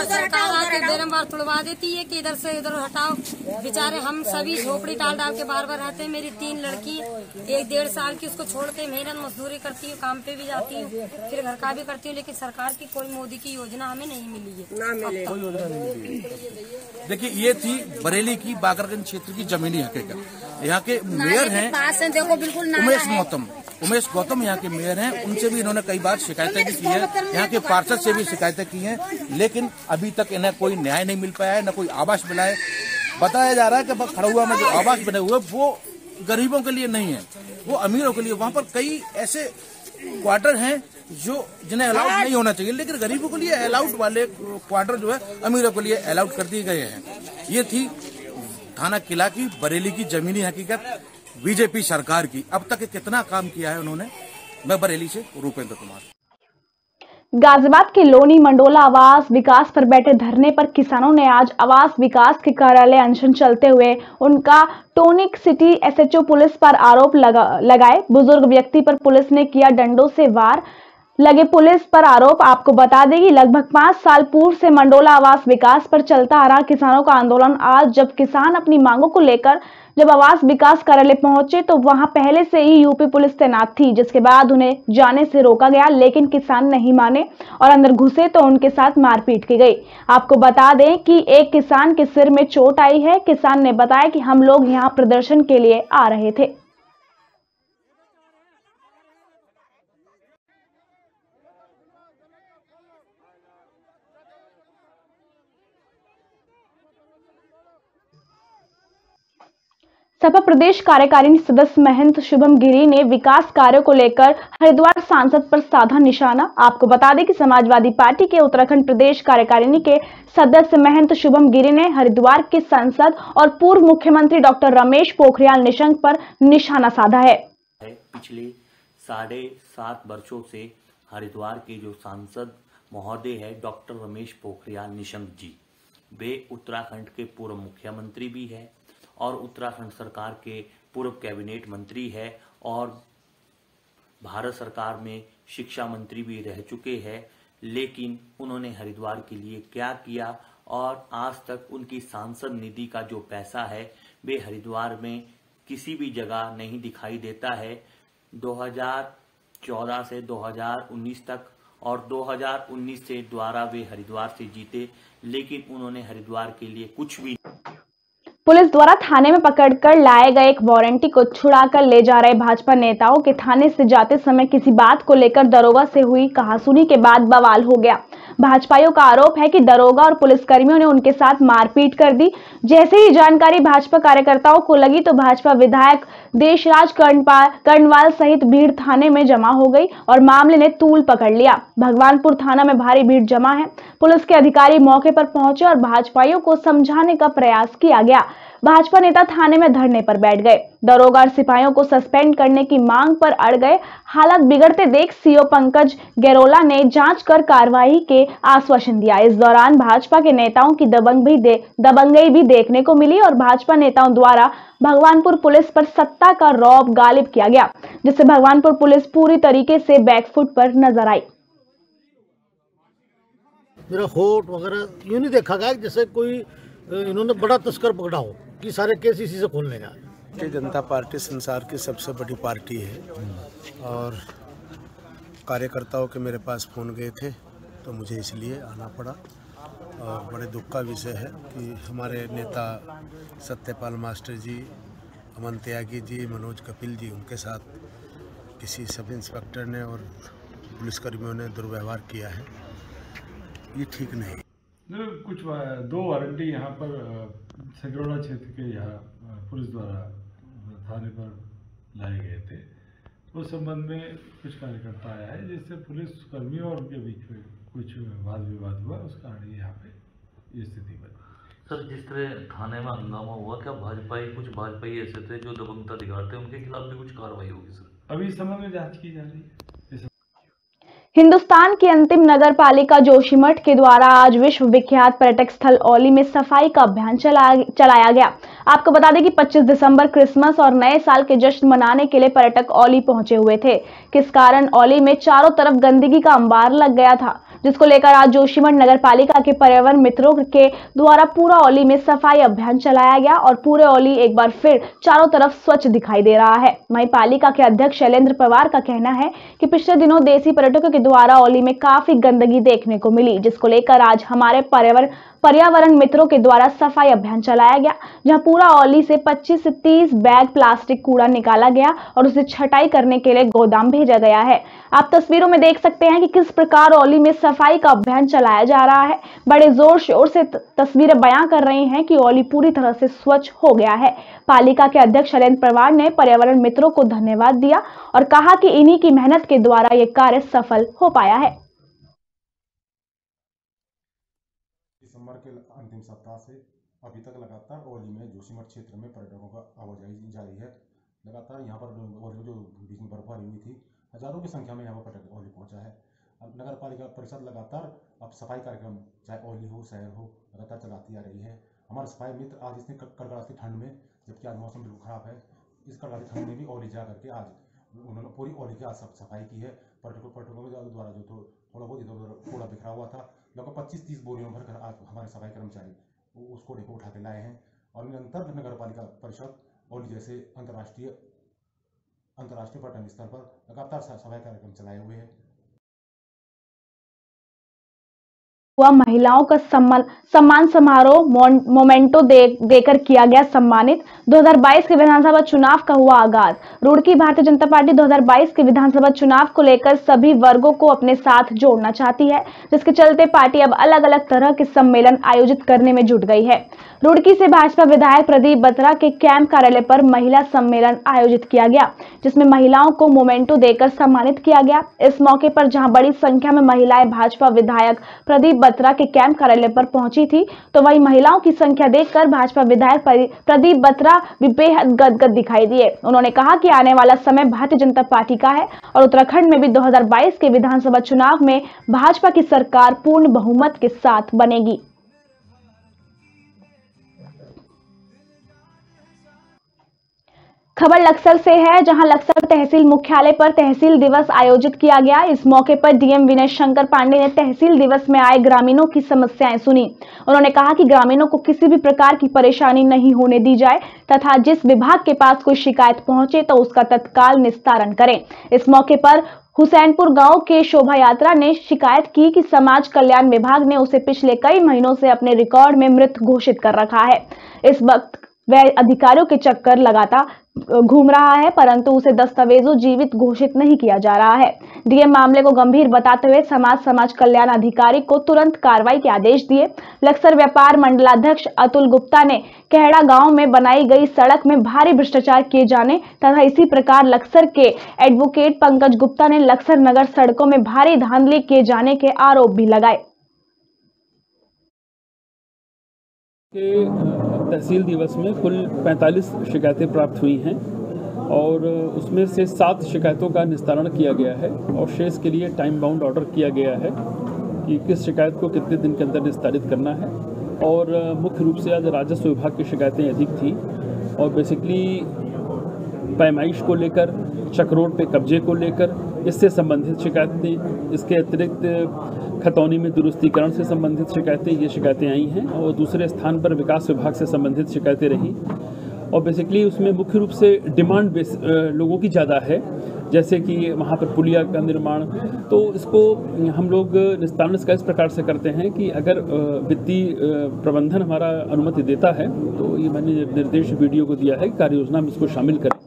Speaker 22: सरकार आके बार तुड़वा देती है कि इधर से इधर हटाओ। बेचारे हम सभी झोपड़ी डाल के बार रहते हैं। मेरी 3 लड़की, 1-1.5 साल की, उसको छोड़ के मेहनत मजदूरी करती हूँ, काम पे भी जाती हूँ, फिर घर का भी करती हूँ, लेकिन सरकार की कोई मोदी की योजना हमें नहीं मिली है।
Speaker 20: कोई योजना नहीं मिली। देखिए, ये थी बरेली की बागरगंज क्षेत्र की जमीनी हकीकत। यहाँ के मेयर हैं
Speaker 22: देखो, बिल्कुल
Speaker 20: उमेश गौतम यहाँ के मेयर हैं। उनसे भी इन्होंने कई बार शिकायतें भी की है, यहाँ के पार्षद से भी शिकायतें की हैं, लेकिन अभी तक इन्हें कोई न्याय नहीं मिल पाया है, न कोई आवास मिला है। बताया जा रहा है कि खड़ुआ में जो आवास बने हुए वो गरीबों के लिए नहीं है, वो अमीरों के लिए। वहाँ पर कई ऐसे क्वार्टर हैं जो जिन्हें अलाउड नहीं होना चाहिए, लेकिन गरीबों के लिए अलाउड वाले क्वार्टर जो है अमीरों के लिए अलाउड कर दिए गए हैं। ये थी थाना किला की बरेली की जमीनी हकीकत बीजेपी सरकार की। अब तक कितना काम किया है उन्होंने। मैं बरेली से रूपेंद्र कुमार।
Speaker 1: गाजियाबाद के लोनी मंडोला आवास विकास पर बैठे धरने पर किसानों ने आज आवास विकास के कार्यालय अनशन चलते हुए उनका टोनिक सिटी एसएचओ पुलिस पर आरोप लगाए। बुजुर्ग व्यक्ति पर पुलिस ने किया डंडों से वार, लगे पुलिस पर आरोप। आपको बता दें कि लगभग 5 साल पूर्व से मंडोला आवास विकास पर चलता आ रहा किसानों का आंदोलन आज जब किसान अपनी मांगों को लेकर जब आवास विकास कार्यालय पहुंचे तो वहां पहले से ही यूपी पुलिस तैनात थी, जिसके बाद उन्हें जाने से रोका गया, लेकिन किसान नहीं माने और अंदर घुसे तो उनके साथ मारपीट की गई। आपको बता दें कि एक किसान के सिर में चोट आई है। किसान ने बताया कि हम लोग यहां प्रदर्शन के लिए आ रहे थे। सपा प्रदेश कार्यकारिणी सदस्य महंत शुभम गिरी ने विकास कार्यों को लेकर हरिद्वार सांसद पर साधा निशाना। आपको बता दें कि समाजवादी पार्टी के उत्तराखंड प्रदेश कार्यकारिणी के सदस्य महंत शुभम गिरी ने हरिद्वार के सांसद और पूर्व मुख्यमंत्री डॉक्टर रमेश पोखरियाल निशंक पर निशाना साधा है।
Speaker 3: पिछले 7.5 वर्षों से हरिद्वार के जो सांसद महोदय है डॉक्टर रमेश पोखरियाल निशंक जी, वे उत्तराखंड के पूर्व मुख्यमंत्री भी है और उत्तराखंड सरकार के पूर्व कैबिनेट मंत्री है और भारत सरकार में शिक्षा मंत्री भी रह चुके हैं। लेकिन उन्होंने हरिद्वार के लिए क्या किया और आज तक उनकी सांसद निधि का जो पैसा है वे हरिद्वार में किसी भी जगह नहीं दिखाई देता है। 2014 से 2019 तक और 2019 से द्वारा वे हरिद्वार से जीते, लेकिन उन्होंने हरिद्वार के लिए कुछ भी।
Speaker 1: पुलिस द्वारा थाने में पकड़कर लाए गए एक वारंटी को छुड़ाकर ले जा रहे भाजपा नेताओं के थाने से जाते समय किसी बात को लेकर दरोगा से हुई कहासुनी के बाद बवाल हो गया। भाजपाइयों का आरोप है कि दरोगा और पुलिसकर्मियों ने उनके साथ मारपीट कर दी। जैसे ही जानकारी भाजपा कार्यकर्ताओं को लगी तो भाजपा विधायक देशराज कर्णवाल सहित भीड़ थाने में जमा हो गई और मामले ने तूल पकड़ लिया। भगवानपुर थाना में भारी भीड़ जमा है। पुलिस के अधिकारी मौके पर पहुंचे और भाजपाइयों को समझाने का प्रयास किया गया। भाजपा नेता थाने में धरने पर बैठ गए। दरोगा और सिपाहियों को सस्पेंड करने की मांग पर अड़ गए। हालत बिगड़ते देख सीओ पंकज गेरोला ने जांच कर कार्रवाई के आश्वासन दिया। इस दौरान भाजपा के नेताओं की दबंगई भी देखने को मिली और भाजपा नेताओं द्वारा भगवानपुर पुलिस पर सत्ता का रौब गालिब किया गया, जिससे भगवानपुर पुलिस पूरी तरीके से बैकफुट पर नजर आई।
Speaker 4: मेरा होठ वगैरह यूं नहीं देखा गया जैसे कोई इन्होंने बड़ा तस्कर पकड़ा हो कि सारे केस इसी से खोलने का।
Speaker 23: भारतीय जनता पार्टी संसार की सबसे बड़ी पार्टी है और कार्यकर्ताओं के मेरे पास फ़ोन गए थे तो मुझे इसलिए आना पड़ा। और बड़े दुख का विषय है कि हमारे नेता सत्यपाल मास्टर जी, अमन त्यागी जी, मनोज कपिल जी, उनके साथ किसी सब इंस्पेक्टर ने और पुलिसकर्मियों ने दुर्व्यवहार किया है। ये ठीक नहीं।
Speaker 24: कुछ 2 वारंटी यहाँ पर सगरौड़ा क्षेत्र के यहाँ पुलिस द्वारा थाने पर लाए गए थे। उस संबंध में कुछ कार्यकर्ता आया है जिससे पुलिस कर्मियों और उनके बीच में कुछ वाद विवाद हुआ, उस कारण यहाँ पे ये स्थिति बनी।
Speaker 25: सर, जिस तरह थाने में हंगामा हुआ, क्या कुछ भाजपाई ऐसे थे जो दबंगता दिखाते हैं, उनके खिलाफ भी कुछ कार्रवाई होगी सर?
Speaker 24: अभी इस संबंध में जाँच की जा रही है।
Speaker 1: हिंदुस्तान की अंतिम नगर पालिका जोशीमठ के द्वारा आज विश्व विख्यात पर्यटक स्थल औली में सफाई का अभियान चलाया गया। आपको बता दें कि 25 दिसंबर क्रिसमस और नए साल के जश्न मनाने के लिए पर्यटक औली पहुंचे हुए थे, किस कारण औली में चारों तरफ गंदगी का अंबार लग गया था, जिसको लेकर आज जोशीमठ नगर पालिका के पर्यावरण मित्रों के द्वारा पूरा औली में सफाई अभियान चलाया गया और पूरे औली एक बार फिर चारों तरफ स्वच्छ दिखाई दे रहा है। वहीं पालिका के अध्यक्ष शैलेंद्र पवार का कहना है कि पिछले दिनों देसी पर्यटकों के द्वारा औली में काफी गंदगी देखने को मिली, जिसको लेकर आज हमारे पर्यावरण मित्रों के द्वारा सफाई अभियान चलाया गया, जहां पूरा औली से 25 से 30 बैग प्लास्टिक कूड़ा निकाला गया और उसे छटाई करने के लिए गोदाम भेजा गया है। आप तस्वीरों में देख सकते हैं कि किस प्रकार औली में सफाई का अभियान चलाया जा रहा है। बड़े जोर शोर से तस्वीरें बयां कर रही हैं कि औली पूरी तरह से स्वच्छ हो गया है। पालिका के अध्यक्ष शैलेंद्र पवार ने पर्यावरण मित्रों को धन्यवाद दिया और कहा कि इन्हीं की मेहनत के द्वारा यह कार्य सफल हो पाया है।
Speaker 26: दिसंबर के अंतिम सप्ताह से अभी तक लगातार औली में जोशीमठ क्षेत्र में पर्यटकों का आवाजाही जारी है। लगातार यहाँ पर औली जो बीच में बर्फबारी हुई थी, हजारों की संख्या में यहाँ पर पर्यटक औली पहुँचा है। अब नगर पालिका परिषद लगातार अब सफाई कार्यक्रम चाहे औली हो शहर हो लगातार चलाती आ रही है। हमारे सफाई मित्र आज इतनी कड़कड़ाती ठंड में, जबकि आज मौसम बिल्कुल खराब है, इस कड़कड़ाती ठंड में भी औली जा करके आज उन्होंने पूरी औली की आज सफाई की है। पर्यटकों के द्वारा जो थोड़ा बहुत इधर उधर कूड़ा बिखरा हुआ था, लगभग 25-30 बोरियों में भरकर आज हमारे सफाई कर्मचारी उस कूड़े को उठा के लाए हैं और निरंतर नगर पालिका परिषद औली जैसे अंतर्राष्ट्रीय पर्यटन स्थल पर लगातार सफाई कार्यक्रम चलाए हुए हैं।
Speaker 1: महिलाओं का सम्मान समारोह मोमेंटो देकर किया गया सम्मानित। 2022 के विधानसभा चुनाव का हुआ आगाज। रुड़की भारतीय जनता पार्टी 2022 के विधानसभा चुनाव को लेकर सभी वर्गों को अपने साथ जोड़ना चाहती है, जिसके चलते पार्टी अब अलग अलग तरह के सम्मेलन आयोजित करने में जुट गई है। रुड़की से भाजपा विधायक प्रदीप बत्रा के कैंप कार्यालय पर महिला सम्मेलन आयोजित किया गया, जिसमें महिलाओं को मोमेंटो देकर सम्मानित किया गया। इस मौके पर जहां बड़ी संख्या में महिलाएं भाजपा विधायक प्रदीप बत्रा के कैंप कार्यालय पर पहुंची थी, तो वहीं महिलाओं की संख्या देखकर भाजपा विधायक प्रदीप बत्रा भी बेहद गदगद दिखाई दिए। उन्होंने कहा कि आने वाला समय भारतीय जनता पार्टी का है और उत्तराखंड में भी 2022 के विधानसभा चुनाव में भाजपा की सरकार पूर्ण बहुमत के साथ बनेगी। खबर लक्सर से है, जहां लक्सर तहसील मुख्यालय पर तहसील दिवस आयोजित किया गया। इस मौके पर डीएम विनय शंकर पांडे ने तहसील दिवस में आए ग्रामीणों की समस्याएं सुनी। उन्होंने कहा कि ग्रामीणों को किसी भी प्रकार की परेशानी नहीं होने दी जाए तथा जिस विभाग के पास कोई शिकायत पहुंचे तो उसका तत्काल निस्तारण करें। इस मौके पर हुसैनपुर गांव के शोभा यात्रा ने शिकायत की कि समाज कल्याण विभाग ने उसे पिछले कई महीनों से अपने रिकॉर्ड में मृत घोषित कर रखा है। इस वक्त वह अधिकारियों के चक्कर लगाता घूम रहा है, परंतु उसे दस्तावेजों जीवित घोषित नहीं किया जा रहा है। डीएम मामले को गंभीर बताते हुए समाज कल्याण अधिकारी को तुरंत कार्रवाई के आदेश दिए। लक्सर व्यापार मंडलाध्यक्ष अतुल गुप्ता ने कहड़ा गांव में बनाई गई सड़क में भारी भ्रष्टाचार किए जाने तथा इसी प्रकार लक्सर के एडवोकेट पंकज गुप्ता ने लक्सर नगर सड़कों में भारी धांधली किए जाने के आरोप भी लगाए।
Speaker 5: तहसील दिवस में कुल 45 शिकायतें प्राप्त हुई हैं और उसमें से 7 शिकायतों का निस्तारण किया गया है और शेष के लिए टाइम बाउंड ऑर्डर किया गया है कि किस शिकायत को कितने दिन के अंदर निस्तारित करना है। और मुख्य रूप से आज राजस्व विभाग की शिकायतें अधिक थी और बेसिकली पैमाइश को लेकर, चक्रोड पे कब्जे को लेकर, इससे संबंधित शिकायतें, इसके अतिरिक्त खतौनी में दुरुस्तीकरण से संबंधित शिकायतें, ये शिकायतें आई हैं। और दूसरे स्थान पर विकास विभाग से संबंधित शिकायतें रही और बेसिकली उसमें मुख्य रूप से डिमांड बेस लोगों की ज़्यादा है, जैसे कि वहाँ पर पुलिया का निर्माण। तो इसको हम लोग निस्तारण इसका इस प्रकार से करते हैं कि अगर वित्तीय प्रबंधन हमारा अनुमति देता है तो ये मैंने निर्देश वीडियो को दिया है कि कार्य योजना में इसको शामिल करें।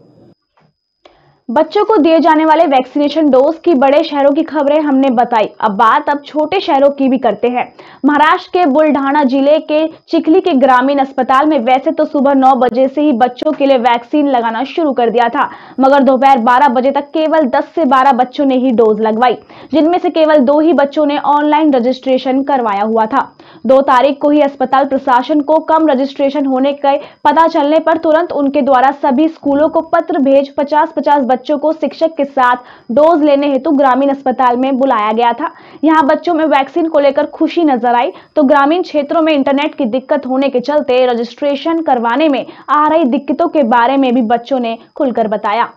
Speaker 1: बच्चों को दिए जाने वाले वैक्सीनेशन डोज की बड़े शहरों की खबरें हमने बताई। अब छोटे शहरों की भी करते हैं। महाराष्ट्र के बुलढाना जिले के चिखली के ग्रामीण अस्पताल में वैसे तो सुबह 9 बजे से ही बच्चों के लिए वैक्सीन लगाना शुरू कर दिया था, मगर दोपहर 12 बजे तक केवल 10 से 12 बच्चों ने ही डोज लगवाई, जिनमें से केवल 2 ही बच्चों ने ऑनलाइन रजिस्ट्रेशन करवाया हुआ था। 2 तारीख को ही अस्पताल प्रशासन को कम रजिस्ट्रेशन होने का पता चलने पर तुरंत उनके द्वारा सभी स्कूलों को पत्र भेज 50-50 बच्चों को शिक्षक के साथ डोज लेने हेतु ग्रामीण अस्पताल में बुलाया गया था। यहां बच्चों में वैक्सीन को लेकर खुशी नजर आई, तो ग्रामीण क्षेत्रों में इंटरनेट की दिक्कत होने के चलते रजिस्ट्रेशन करवाने में आ रही दिक्कतों के बारे में भी बच्चों ने खुलकर बताया।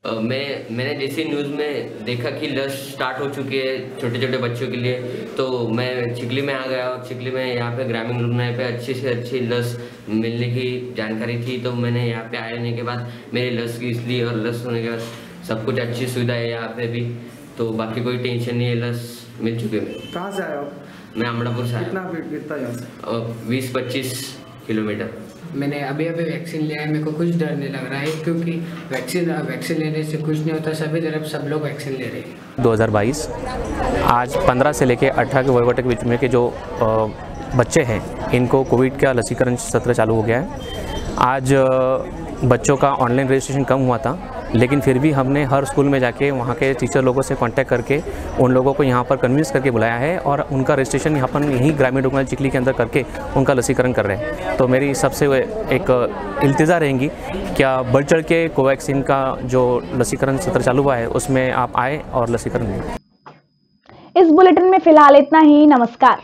Speaker 6: मैंने जैसे न्यूज़ में देखा कि लस स्टार्ट हो चुकी है छोटे छोटे बच्चों के लिए, तो मैं चिखली में आ गया और चिखली में यहाँ पे ग्रामीण रुग्णालय पे अच्छी से अच्छी लस मिलने की जानकारी थी। तो मैंने यहाँ पे आने के बाद मेरी लस की इसलिए, और लस होने के बाद सब कुछ अच्छी सुविधा है यहाँ पे भी, तो बाकी कोई टेंशन नहीं है, लस मिल चुके हैं।
Speaker 16: कहाँ से आए हो?
Speaker 6: मैं अमड़ापुर से।
Speaker 16: कितना गिरता है यहाँ से?
Speaker 6: 20-25 किलोमीटर।
Speaker 7: मैंने अभी वैक्सीन लिया है, मेरे को कुछ डर नहीं लग रहा है क्योंकि वैक्सीन लेने से कुछ नहीं होता, सभी तरफ सब लोग वैक्सीन ले रहे हैं।
Speaker 8: 2022 आज 15 से लेकर 18 के वयोवर्ग के बीच में के जो बच्चे हैं, इनको कोविड का लसीकरण सत्र चालू हो गया है। आज बच्चों का ऑनलाइन रजिस्ट्रेशन कम हुआ था, लेकिन फिर भी हमने हर स्कूल में जाके वहाँ के टीचर लोगों से कांटेक्ट करके उन लोगों को यहाँ पर कन्विंस करके बुलाया है और उनका रजिस्ट्रेशन यहाँ पर यहीं ग्रामीण रुग्णालय चिखली के अंदर करके उनका लसीकरण कर रहे हैं। तो मेरी सबसे एक इल्तिजा रहेंगी, क्या बढ़ चढ़ के कोवैक्सीन का जो लसीकरण सत्र चालू हुआ है उसमें आप आए और लसीकरण लें।
Speaker 1: इस बुलेटिन में फिलहाल इतना ही। नमस्कार।